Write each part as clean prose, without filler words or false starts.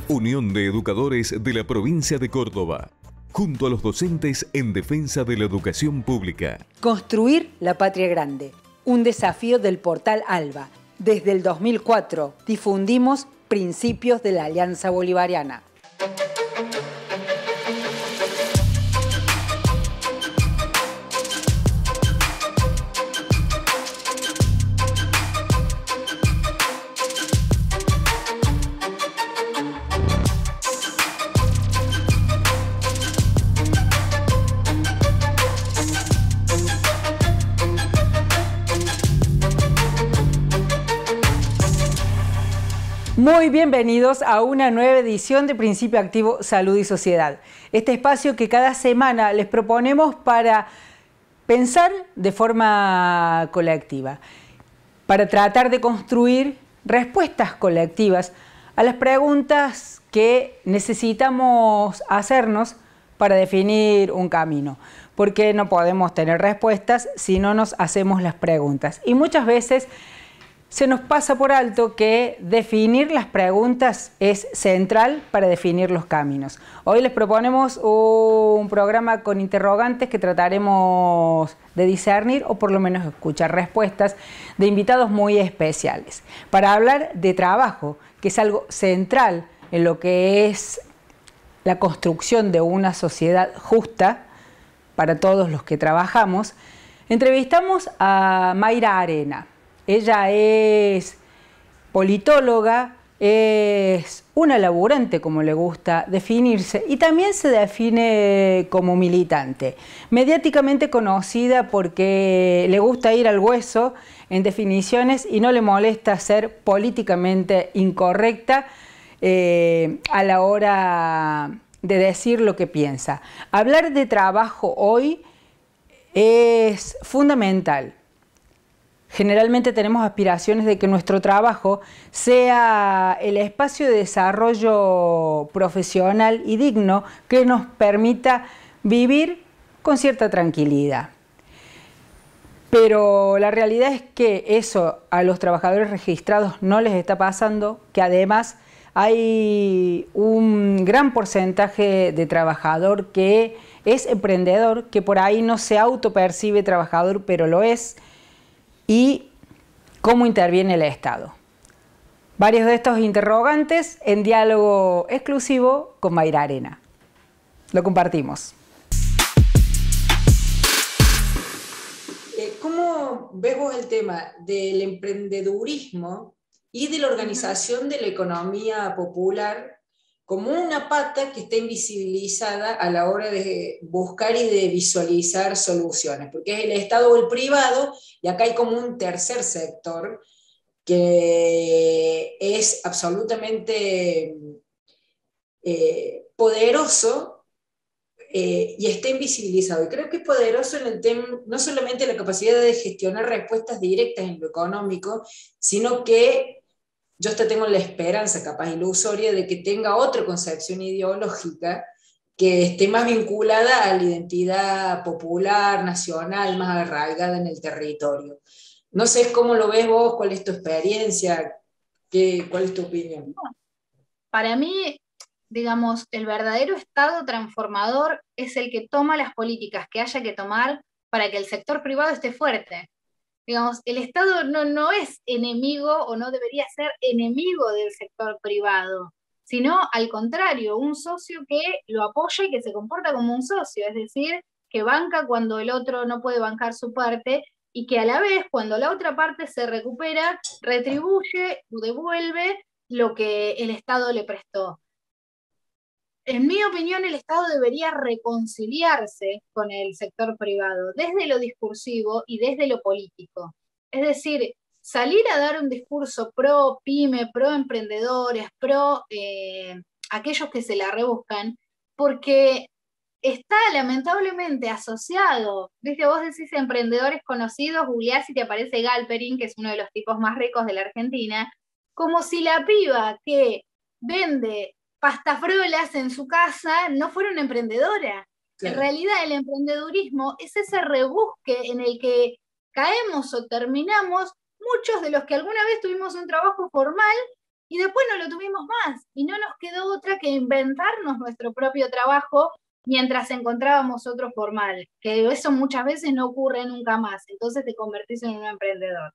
Unión de Educadores de la Provincia de Córdoba, junto a los docentes en defensa de la educación pública. Construir la patria grande, un desafío del portal ALBA. Desde el 2004 difundimos principios de la Alianza Bolivariana. Muy bienvenidos a una nueva edición de Principio Activo Salud y Sociedad. Este espacio que cada semana les proponemos para pensar de forma colectiva, para tratar de construir respuestas colectivas a las preguntas que necesitamos hacernos para definir un camino. Porque no podemos tener respuestas si no nos hacemos las preguntas. Y muchas veces se nos pasa por alto que definir las preguntas es central para definir los caminos. Hoy les proponemos un programa con interrogantes que trataremos de discernir o por lo menos escuchar respuestas de invitados muy especiales. Para hablar de trabajo, que es algo central en lo que es la construcción de una sociedad justa para todos los que trabajamos, entrevistamos a Mayra Arena. Ella es politóloga, es una laburante, como le gusta definirse, y también se define como militante. Mediáticamente conocida porque le gusta ir al hueso en definiciones y no le molesta ser políticamente incorrecta a la hora de decir lo que piensa. Hablar de trabajo hoy es fundamental. Generalmente tenemos aspiraciones de que nuestro trabajo sea el espacio de desarrollo profesional y digno que nos permita vivir con cierta tranquilidad. Pero la realidad es que eso a los trabajadores registrados no les está pasando, que además hay un gran porcentaje de trabajador que es emprendedor, que por ahí no se autopercibe trabajador, pero lo es. Y cómo interviene el Estado. Varios de estos interrogantes en diálogo exclusivo con Mayra Arena. Lo compartimos. ¿Cómo ves vos el tema del emprendedurismo y de la organización de la economía popular como una pata que está invisibilizada a la hora de buscar y de visualizar soluciones? Porque es el Estado o el privado, y acá hay como un tercer sector que es absolutamente poderoso y está invisibilizado. Y creo que es poderoso en el tema, no solamente la capacidad de gestionar respuestas directas en lo económico, sino que yo hasta tengo la esperanza, capaz ilusoria, de que tenga otra concepción ideológica que esté más vinculada a la identidad popular, nacional, más arraigada en el territorio. No sé cómo lo ves vos, cuál es tu experiencia, cuál es tu opinión. Para mí, digamos, el verdadero Estado transformador es el que toma las políticas que haya que tomar para que el sector privado esté fuerte. Digamos, el Estado no es enemigo o no debería ser enemigo del sector privado, sino al contrario, un socio que lo apoya y que se comporta como un socio, es decir, que banca cuando el otro no puede bancar su parte y que a la vez, cuando la otra parte se recupera, retribuye o devuelve lo que el Estado le prestó. En mi opinión, el Estado debería reconciliarse con el sector privado, desde lo discursivo y desde lo político. Es decir, salir a dar un discurso pro pyme, pro emprendedores, pro aquellos que se la rebuscan, porque está lamentablemente asociado, ¿viste? Vos decís emprendedores conocidos, googleás y te aparece Galperin, que es uno de los tipos más ricos de la Argentina, como si la piba que vende pastafrolas en su casa no fuera una emprendedora. Claro. En realidad el emprendedurismo es ese rebusque en el que caemos o terminamos muchos de los que alguna vez tuvimos un trabajo formal y después no lo tuvimos más y no nos quedó nuestra que inventarnos nuestro propio trabajo mientras encontrábamos otro formal, que eso muchas veces no ocurre nunca más, entonces te convertís en un emprendedor.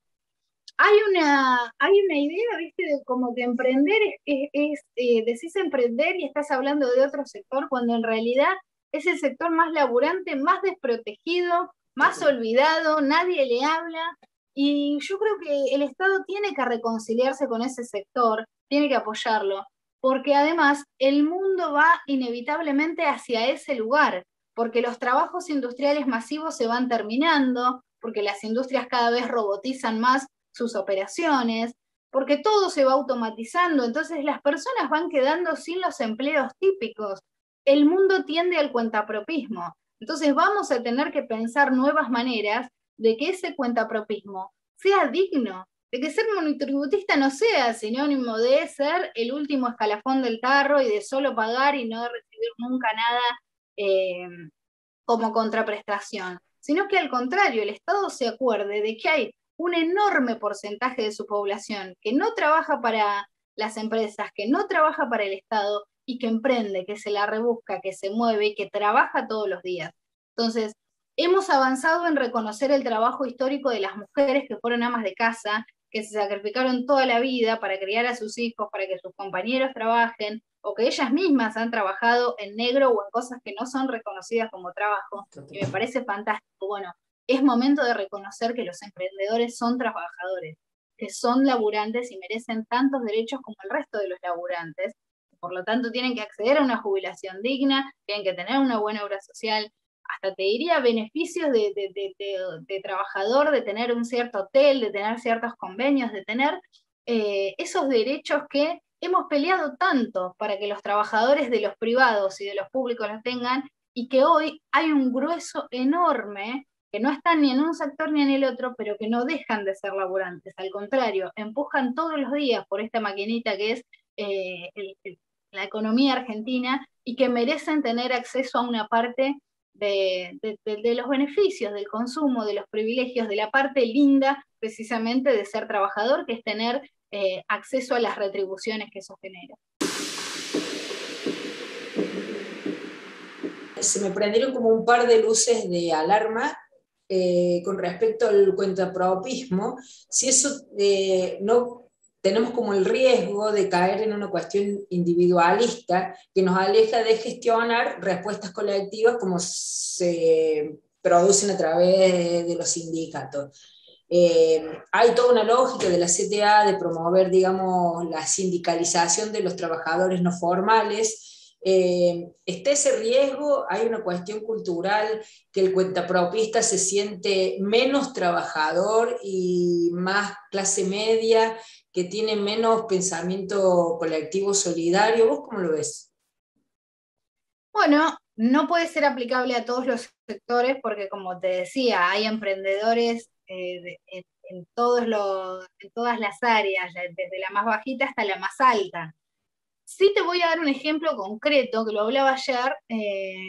Hay una idea, ¿viste? De como que emprender decís emprender y estás hablando de otro sector, cuando en realidad es el sector más laburante, más desprotegido, más olvidado, nadie le habla, y yo creo que el Estado tiene que reconciliarse con ese sector, tiene que apoyarlo, porque además el mundo va inevitablemente hacia ese lugar, porque los trabajos industriales masivos se van terminando, porque las industrias cada vez robotizan más sus operaciones, porque todo se va automatizando, entonces las personas van quedando sin los empleos típicos. El mundo tiende al cuentapropismo, entonces vamos a tener que pensar nuevas maneras de que ese cuentapropismo sea digno, de que ser monotributista no sea sinónimo de ser el último escalafón del tarro y de solo pagar y no recibir nunca nada como contraprestación, sino que al contrario, el Estado se acuerde de que hay un enorme porcentaje de su población que no trabaja para las empresas, que no trabaja para el Estado y que emprende, que se la rebusca, que se mueve y que trabaja todos los días. Entonces, hemos avanzado en reconocer el trabajo histórico de las mujeres que fueron amas de casa, que se sacrificaron toda la vida para criar a sus hijos, para que sus compañeros trabajen, o que ellas mismas han trabajado en negro o en cosas que no son reconocidas como trabajo, y me parece fantástico. Bueno, es momento de reconocer que los emprendedores son trabajadores, que son laburantes y merecen tantos derechos como el resto de los laburantes. Por lo tanto, tienen que acceder a una jubilación digna, tienen que tener una buena obra social, hasta te diría beneficios de trabajador, de tener un cierto hotel, de tener ciertos convenios, de tener esos derechos que hemos peleado tanto para que los trabajadores de los privados y de los públicos los tengan, y que hoy hay un grueso enorme que no están ni en un sector ni en el otro, pero que no dejan de ser laburantes, al contrario, empujan todos los días por esta maquinita que es la economía argentina, y que merecen tener acceso a una parte de los beneficios, del consumo, de los privilegios, de la parte linda precisamente de ser trabajador, que es tener acceso a las retribuciones que eso genera. Se me prendieron como un par de luces de alarma con respecto al cuentapropismo. Si eso no tenemos como el riesgo de caer en una cuestión individualista que nos aleja de gestionar respuestas colectivas como se producen a través de los sindicatos. Hay toda una lógica de la CTA de promover, digamos, la sindicalización de los trabajadores no formales. ¿Está ese riesgo? ¿Hay una cuestión cultural que el cuentapropista se siente menos trabajador y más clase media, que tiene menos pensamiento colectivo solidario? ¿Vos cómo lo ves? Bueno, no puede ser aplicable a todos los sectores porque, como te decía, hay emprendedores en todas las áreas, desde la más bajita hasta la más alta. Sí te voy a dar un ejemplo concreto, que lo hablaba ayer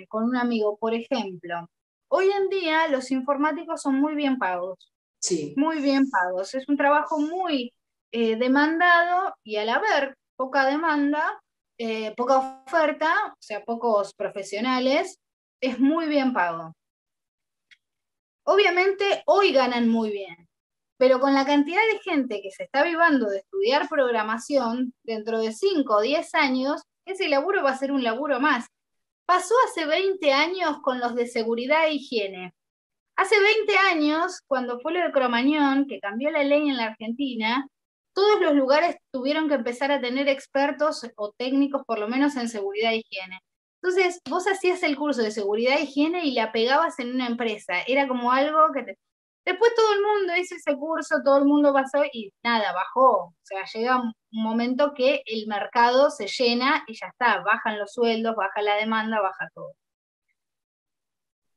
con un amigo. Por ejemplo, hoy en día los informáticos son muy bien pagos. Sí. Muy bien pagos. Es un trabajo muy demandado, y al haber poca demanda, poca oferta, o sea, pocos profesionales, es muy bien pago. Obviamente hoy ganan muy bien, pero con la cantidad de gente que se está avivando de estudiar programación, dentro de 5 o 10 años, ese laburo va a ser un laburo más. Pasó hace 20 años con los de seguridad e higiene. Hace 20 años, cuando fue lo de Cromañón, que cambió la ley en la Argentina, todos los lugares tuvieron que empezar a tener expertos o técnicos, por lo menos en seguridad e higiene. Entonces, vos hacías el curso de seguridad e higiene y la pegabas en una empresa. Era como algo que después todo el mundo hizo ese curso, todo el mundo pasó y nada, bajó. O sea, llega un momento que el mercado se llena y ya está, bajan los sueldos, baja la demanda, baja todo.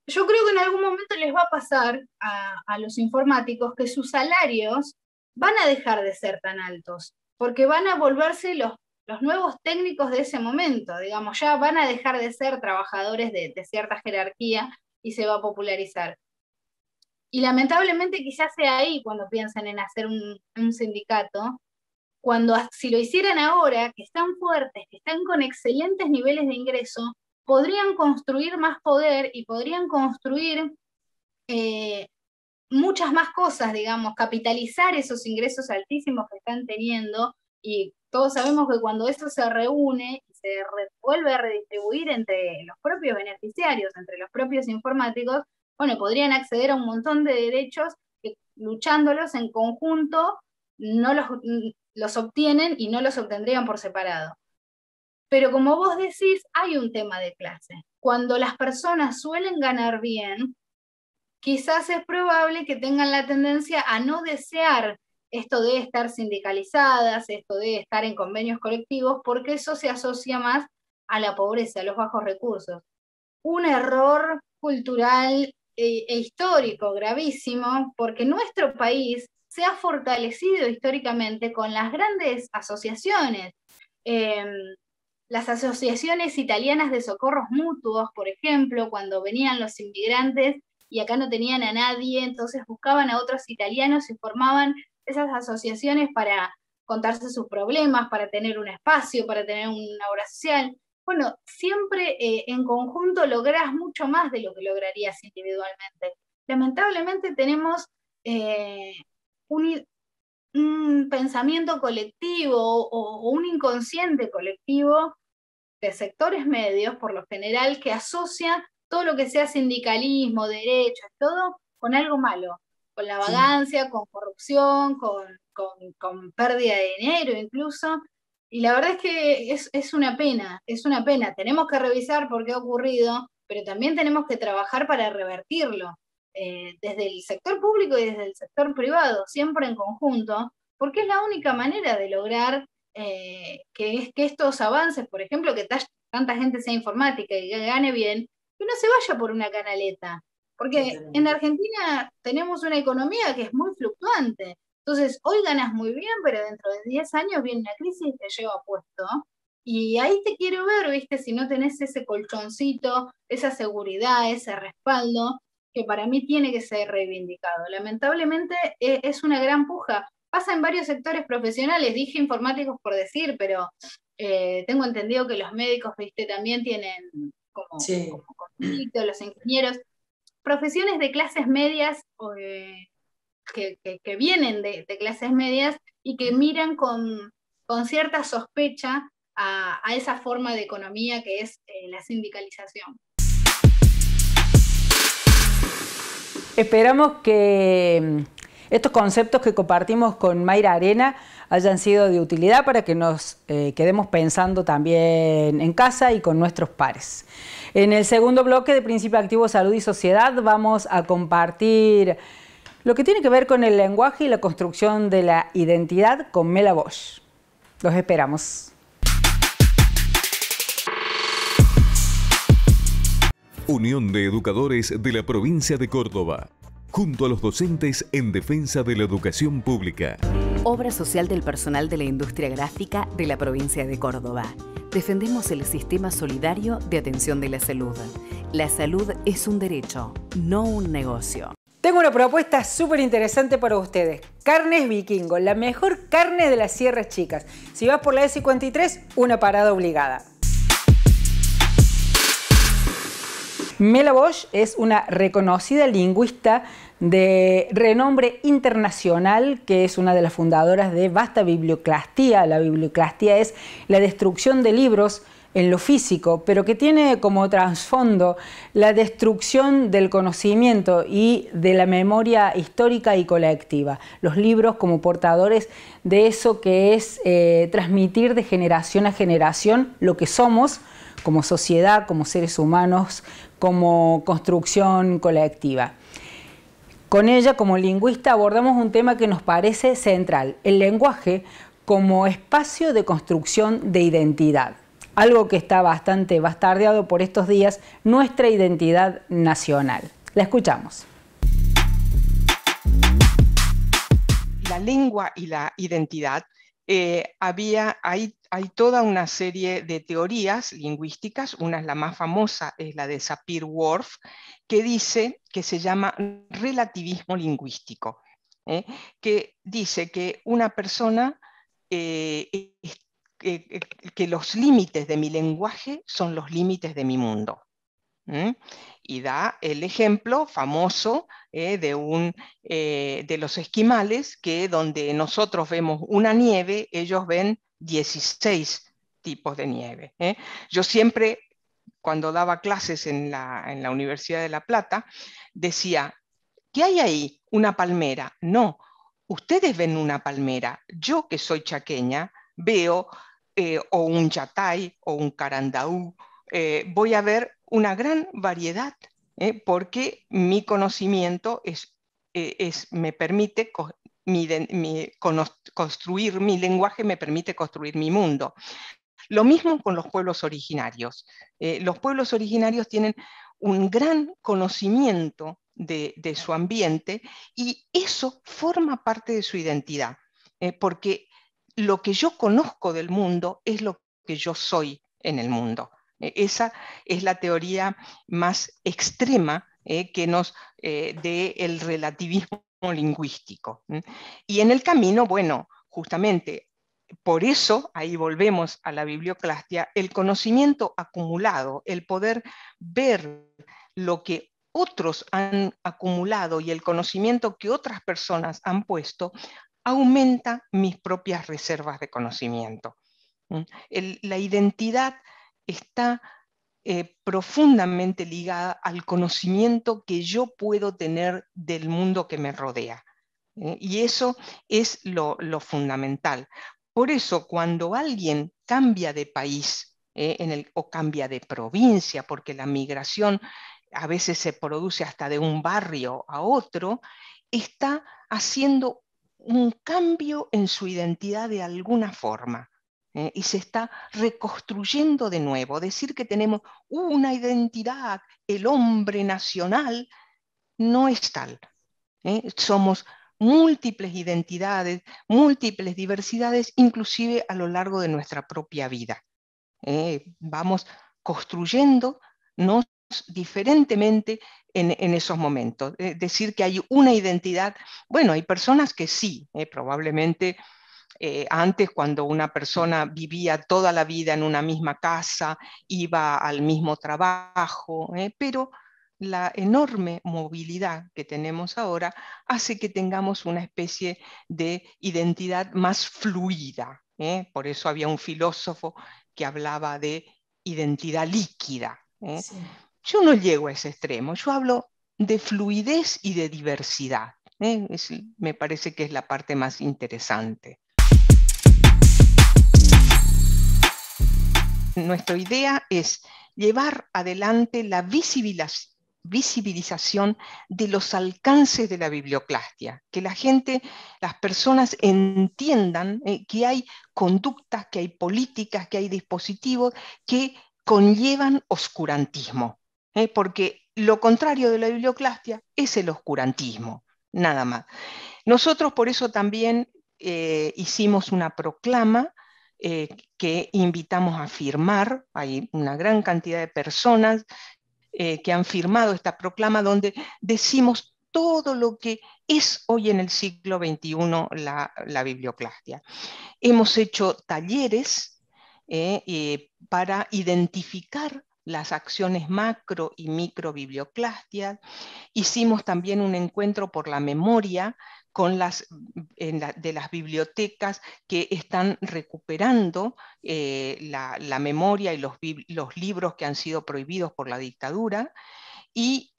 Yo creo que en algún momento les va a pasar a los informáticos que sus salarios van a dejar de ser tan altos, porque van a volverse los nuevos técnicos de ese momento, digamos, ya van a dejar de ser trabajadores de cierta jerarquía y se va a popularizar. Y lamentablemente quizás sea ahí cuando piensan en hacer un sindicato, si lo hicieran ahora, que están fuertes, que están con excelentes niveles de ingreso, podrían construir más poder y podrían construir muchas más cosas, digamos, capitalizar esos ingresos altísimos que están teniendo, y todos sabemos que cuando eso se reúne y se vuelve a redistribuir entre los propios beneficiarios, entre los propios informáticos, bueno, podrían acceder a un montón de derechos que luchándolos en conjunto no los obtienen y no los obtendrían por separado. Pero como vos decís, hay un tema de clase. Cuando las personas suelen ganar bien, quizás es probable que tengan la tendencia a no desear esto de estar sindicalizadas, esto de estar en convenios colectivos, porque eso se asocia más a la pobreza, a los bajos recursos. Un error cultural e histórico gravísimo, porque nuestro país se ha fortalecido históricamente con las grandes asociaciones. Las asociaciones italianas de socorros mutuos, por ejemplo, cuando venían los inmigrantes y acá no tenían a nadie, entonces buscaban a otros italianos y formaban esas asociaciones para contarse sus problemas, para tener un espacio, para tener una obra social. Bueno, siempre en conjunto lográs mucho más de lo que lograrías individualmente. Lamentablemente tenemos un pensamiento colectivo o un inconsciente colectivo de sectores medios, por lo general, que asocia todo lo que sea sindicalismo, derechos, todo con algo malo, con la vagancia, con corrupción, con pérdida de dinero incluso. Y la verdad es que es una pena, es una pena. Tenemos que revisar por qué ha ocurrido, pero también tenemos que trabajar para revertirlo, desde el sector público y desde el sector privado, siempre en conjunto, porque es la única manera de lograr que estos avances, por ejemplo, que tanta gente sea informática y que gane bien, que no se vaya por una canaleta. Porque en Argentina tenemos una economía que es muy fluctuante. Entonces, hoy ganas muy bien, pero dentro de 10 años viene una crisis y te lleva puesto. Y ahí te quiero ver, ¿viste? Si no tenés ese colchoncito, esa seguridad, ese respaldo, que para mí tiene que ser reivindicado. Lamentablemente es una gran puja. Pasa en varios sectores profesionales, dije informáticos por decir, pero tengo entendido que los médicos, ¿viste? También tienen como conflicto, los ingenieros, profesiones de clases medias que vienen de clases medias y que miran con cierta sospecha a esa forma de economía que es la sindicalización. Esperamos que estos conceptos que compartimos con Mayra Arena hayan sido de utilidad para que nos quedemos pensando también en casa y con nuestros pares. En el segundo bloque de Principio Activo Salud y Sociedad vamos a compartir lo que tiene que ver con el lenguaje y la construcción de la identidad con Mela Bosch. Los esperamos. Unión de Educadores de la Provincia de Córdoba, junto a los docentes en defensa de la educación pública. Obra social del personal de la industria gráfica de la provincia de Córdoba. Defendemos el sistema solidario de atención de la salud. La salud es un derecho, no un negocio. Tengo una propuesta súper interesante para ustedes. Carnes Vikingo, la mejor carne de las Sierras Chicas. Si vas por la E53, una parada obligada. Mela Bosch es una reconocida lingüista de renombre internacional, que es una de las fundadoras de Basta Biblioclastía. La biblioclastía es la destrucción de libros en lo físico, pero que tiene como trasfondo la destrucción del conocimiento y de la memoria histórica y colectiva. Los libros como portadores de eso que es transmitir de generación a generación lo que somos como sociedad, como seres humanos, como construcción colectiva. Con ella, como lingüista, abordamos un tema que nos parece central, el lenguaje como espacio de construcción de identidad. Algo que está bastante bastardeado por estos días, nuestra identidad nacional. La escuchamos. La lengua y la identidad, hay toda una serie de teorías lingüísticas. Una, la más famosa, es la de Sapir-Whorf, que dice, que se llama relativismo lingüístico, que dice que una persona que los límites de mi lenguaje son los límites de mi mundo. Y da el ejemplo famoso de los esquimales, que donde nosotros vemos una nieve, ellos ven 16 tipos de nieve. Yo siempre, cuando daba clases en la Universidad de La Plata, decía, ¿qué hay ahí? ¿Una palmera? No, ustedes ven una palmera. Yo, que soy chaqueña, veo o un yatay o un carandaú. Voy a ver una gran variedad, porque mi conocimiento me permite construir mi lenguaje, me permite construir mi mundo. Lo mismo con los pueblos originarios. Los pueblos originarios tienen un gran conocimiento de su ambiente, y eso forma parte de su identidad, porque lo que yo conozco del mundo es lo que yo soy en el mundo. Esa es la teoría más extrema que nos del relativismo lingüístico. Y en el camino, bueno, justamente por eso, ahí volvemos a la biblioclastia, el conocimiento acumulado, el poder ver lo que otros han acumulado y el conocimiento que otras personas han puesto, aumenta mis propias reservas de conocimiento. La identidad está profundamente ligada al conocimiento que yo puedo tener del mundo que me rodea. Y eso es lo fundamental. Por eso, cuando alguien cambia de país o cambia de provincia, porque la migración a veces se produce hasta de un barrio a otro, está haciendo un cambio en su identidad de alguna forma. Y se está reconstruyendo de nuevo. Decir que tenemos una identidad, el hombre nacional, no es tal. Somos múltiples identidades, múltiples diversidades, inclusive a lo largo de nuestra propia vida. Vamos construyéndonos diferentemente en esos momentos. Decir que hay una identidad, bueno, hay personas que sí, probablemente antes, cuando una persona vivía toda la vida en una misma casa, iba al mismo trabajo, pero la enorme movilidad que tenemos ahora hace que tengamos una especie de identidad más fluida. Por eso había un filósofo que hablaba de identidad líquida. Sí. Yo no llego a ese extremo, yo hablo de fluidez y de diversidad. Me parece que es la parte más interesante. Nuestra idea es llevar adelante la visibilización de los alcances de la biblioclastia, que la gente, las personas entiendan que hay conductas, que hay políticas, que hay dispositivos que conllevan oscurantismo, porque lo contrario de la biblioclastia es el oscurantismo, nada más. Nosotros por eso también hicimos una proclama que invitamos a firmar. Hay una gran cantidad de personas que han firmado esta proclama, donde decimos todo lo que es hoy en el siglo XXI la biblioclastia. Hemos hecho talleres para identificar las acciones macro y micro biblioclastias. Hicimos también un encuentro por la memoria con de las bibliotecas que están recuperando la memoria y los libros que han sido prohibidos por la dictadura. Y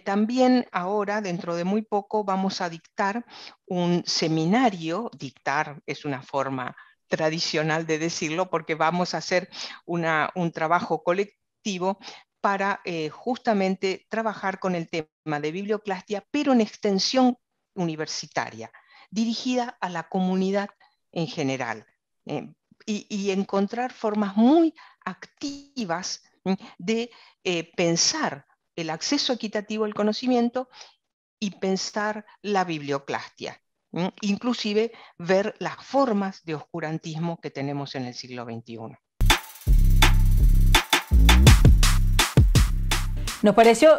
también ahora, dentro de muy poco, vamos a dictar un seminario. Dictar es una forma tradicional de decirlo, porque vamos a hacer un trabajo colectivo para justamente trabajar con el tema de biblioclastia, pero en extensión universitaria, dirigida a la comunidad en general, y encontrar formas muy activas de pensar el acceso equitativo al conocimiento y pensar la biblioclastia, inclusive ver las formas de oscurantismo que tenemos en el siglo XXI. Nos pareció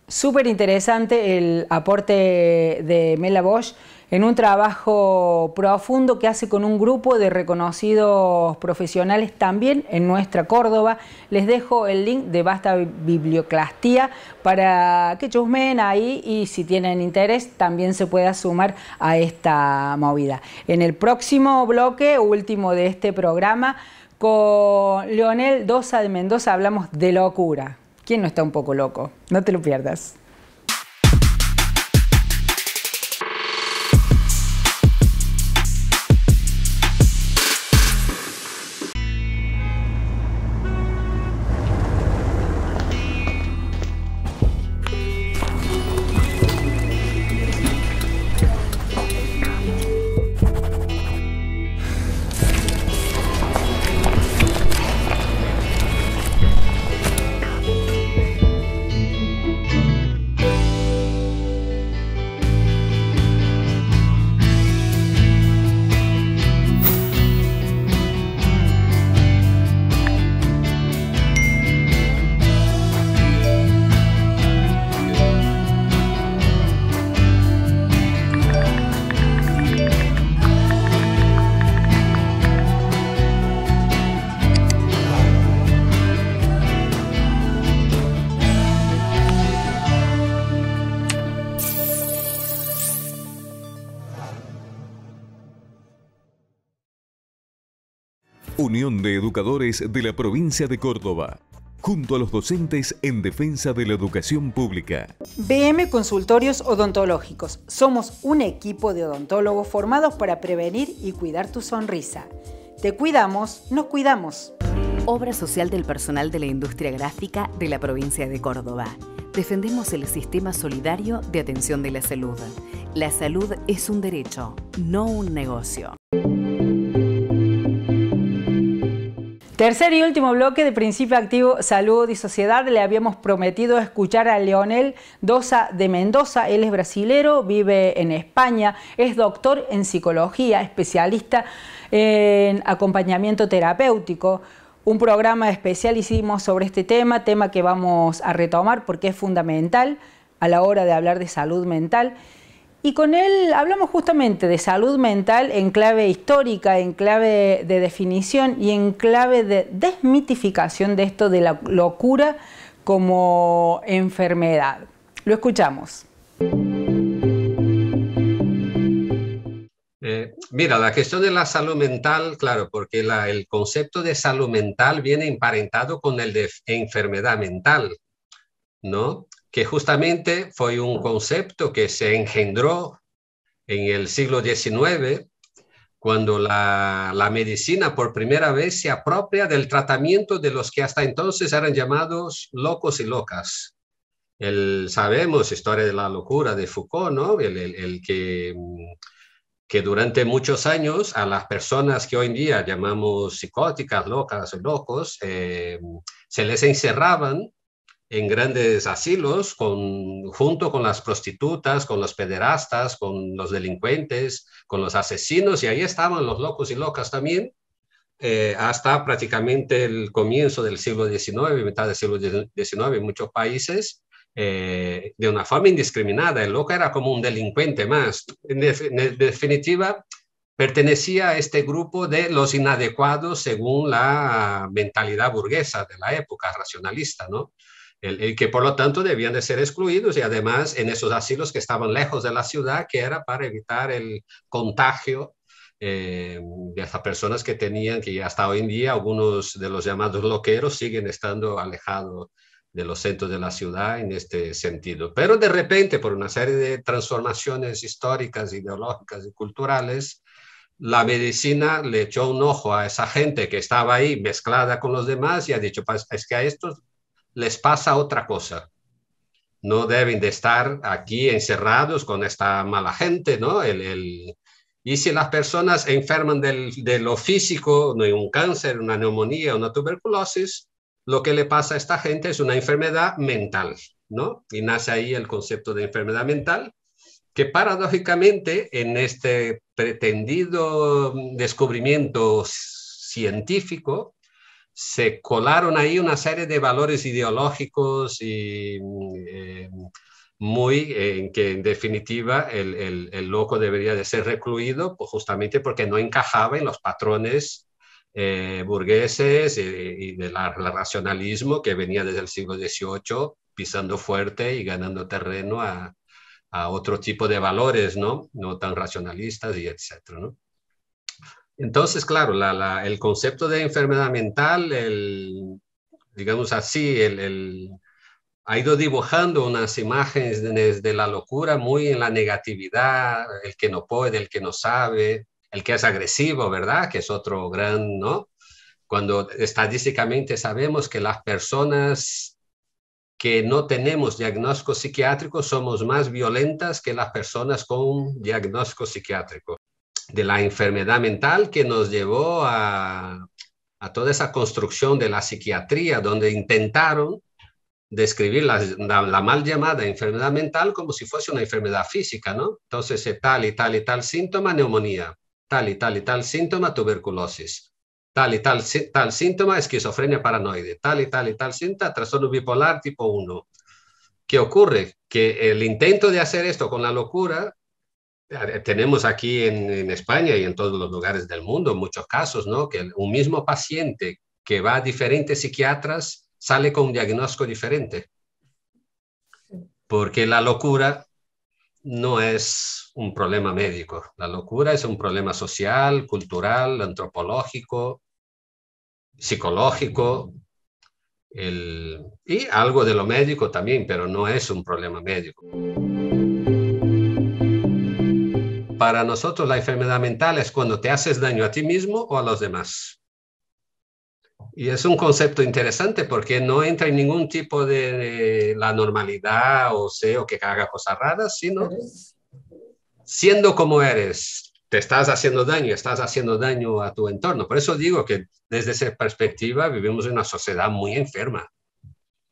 Súper interesante el aporte de Mela Bosch en un trabajo profundo que hace con un grupo de reconocidos profesionales también en nuestra Córdoba. Les dejo el link de Basta Biblioclastía para que chusmeen ahí y si tienen interés también se pueda sumar a esta movida. En el próximo bloque, último de este programa, con Leonel Dosa de Mendoza hablamos de locura. ¿Quién no está un poco loco? No te lo pierdas. Unión de Educadores de la Provincia de Córdoba, junto a los docentes en defensa de la educación pública. BM Consultorios Odontológicos. Somos un equipo de odontólogos formados para prevenir y cuidar tu sonrisa. Te cuidamos, nos cuidamos. Obra social del personal de la industria gráfica de la provincia de Córdoba. Defendemos el sistema solidario de atención de la salud. La salud es un derecho, no un negocio. Tercer y último bloque de Principio Activo Salud y Sociedad. Le habíamos prometido escuchar a Leonel Dosa de Mendoza. Él es brasilero, vive en España, es doctor en psicología, especialista en acompañamiento terapéutico. Un programa especial hicimos sobre este tema que vamos a retomar porque es fundamental a la hora de hablar de salud mental. Y con él hablamos justamente de salud mental en clave histórica, en clave de definición y en clave de desmitificación de esto de la locura como enfermedad. Lo escuchamos. Mira, la cuestión de la salud mental, claro, porque el concepto de salud mental viene emparentado con el de enfermedad mental, ¿no? Que justamente fue un concepto que se engendró en el siglo XIX, cuando la medicina por primera vez se apropia del tratamiento de los que hasta entonces eran llamados locos y locas. Sabemos historia de la locura de Foucault, ¿no? El que durante muchos años a las personas que hoy en día llamamos psicóticas, locas o locos, se les encerraban en grandes asilos junto con las prostitutas, con los pederastas, con los delincuentes, con los asesinos, y ahí estaban los locos y locas también, hasta prácticamente el comienzo del siglo XIX, mitad del siglo XIX en muchos países, de una forma indiscriminada. El loco era como un delincuente más. En definitiva, pertenecía a este grupo de los inadecuados según la mentalidad burguesa de la época, racionalista, ¿no? El que por lo tanto debían de ser excluidos, y además en esos asilos que estaban lejos de la ciudad, que era para evitar el contagio de estas personas que hasta hoy en día algunos de los llamados loqueros siguen estando alejados de los centros de la ciudad en este sentido. Pero de repente, por una serie de transformaciones históricas, ideológicas y culturales, la medicina le echó un ojo a esa gente que estaba ahí mezclada con los demás y ha dicho, pues, es que a estos les pasa otra cosa. No deben de estar aquí encerrados con esta mala gente, ¿no? Y si las personas enferman de lo físico, un cáncer, una neumonía, una tuberculosis, lo que le pasa a esta gente es una enfermedad mental, ¿no? Y nace ahí el concepto de enfermedad mental, que paradójicamente en este pretendido descubrimiento científico se colaron ahí una serie de valores ideológicos y en que en definitiva el loco debería de ser recluido pues, justamente porque no encajaba en los patrones burgueses y del racionalismo que venía desde el siglo XVIII pisando fuerte y ganando terreno a otro tipo de valores, ¿no? No tan racionalistas y etcétera, ¿no? Entonces, claro, el concepto de enfermedad mental, digamos así, ha ido dibujando unas imágenes de la locura muy en la negatividad, el que no puede, el que no sabe, el que es agresivo, ¿verdad? Que es otro gran, ¿no? Cuando estadísticamente sabemos que las personas que no tenemos diagnóstico psiquiátrico somos más violentas que las personas con diagnóstico psiquiátrico. De la enfermedad mental que nos llevó a toda esa construcción de la psiquiatría, donde intentaron describir la mal llamada enfermedad mental como si fuese una enfermedad física, ¿no? Entonces, tal y tal y tal síntoma, neumonía, tal y tal síntoma, tuberculosis, tal y tal síntoma, esquizofrenia paranoide, tal y tal síntoma, trastorno bipolar tipo 1. ¿Qué ocurre? Que el intento de hacer esto con la locura, tenemos aquí en España y en todos los lugares del mundo muchos casos, ¿no? Que un mismo paciente que va a diferentes psiquiatras sale con un diagnóstico diferente. Porque la locura no es un problema médico. La locura es un problema social, cultural, antropológico, psicológico, y algo de lo médico también, pero no es un problema médico. Para nosotros la enfermedad mental es cuando te haces daño a ti mismo o a los demás. Y es un concepto interesante porque no entra en ningún tipo de la normalidad o que haga cosas raras, sino siendo como eres, te estás haciendo daño a tu entorno. Por eso digo que desde esa perspectiva vivimos en una sociedad muy enferma.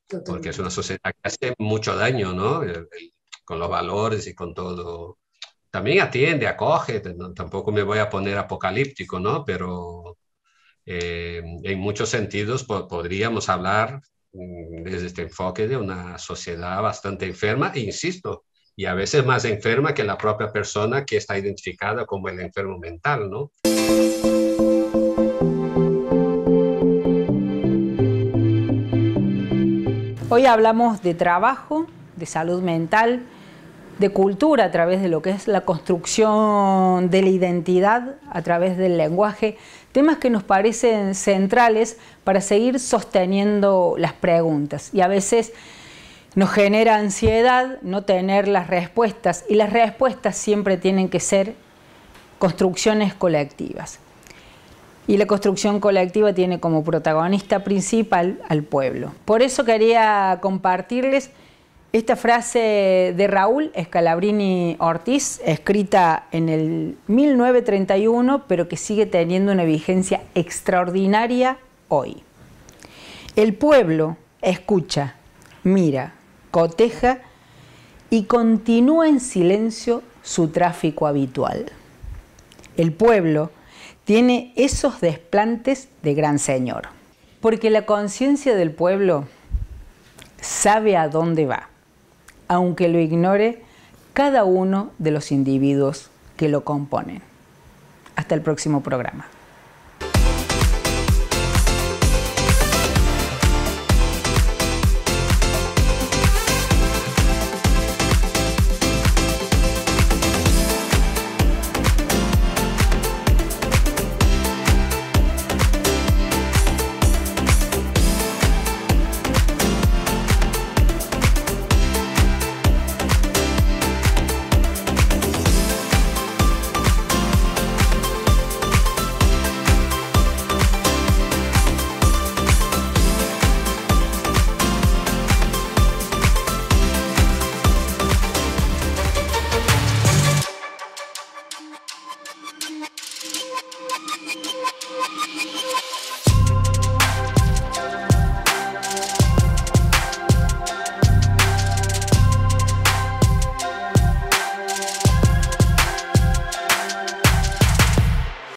Totalmente. Porque es una sociedad que hace mucho daño, ¿no? Con los valores y con todo. También atiende, acoge, tampoco me voy a poner apocalíptico, ¿no? Pero en muchos sentidos podríamos hablar desde este enfoque de una sociedad bastante enferma, e insisto, y a veces más enferma que la propia persona que está identificada como el enfermo mental, ¿no? Hoy hablamos de trabajo, de salud mental, de cultura a través de lo que es la construcción de la identidad a través del lenguaje, temas que nos parecen centrales para seguir sosteniendo las preguntas y a veces nos genera ansiedad no tener las respuestas y las respuestas siempre tienen que ser construcciones colectivas y la construcción colectiva tiene como protagonista principal al pueblo. Por eso quería compartirles esta frase de Raúl Scalabrini Ortiz, escrita en el 1931, pero que sigue teniendo una vigencia extraordinaria hoy. El pueblo escucha, mira, coteja y continúa en silencio su tráfico habitual. El pueblo tiene esos desplantes de gran señor, porque la conciencia del pueblo sabe a dónde va, aunque lo ignore cada uno de los individuos que lo componen. Hasta el próximo programa.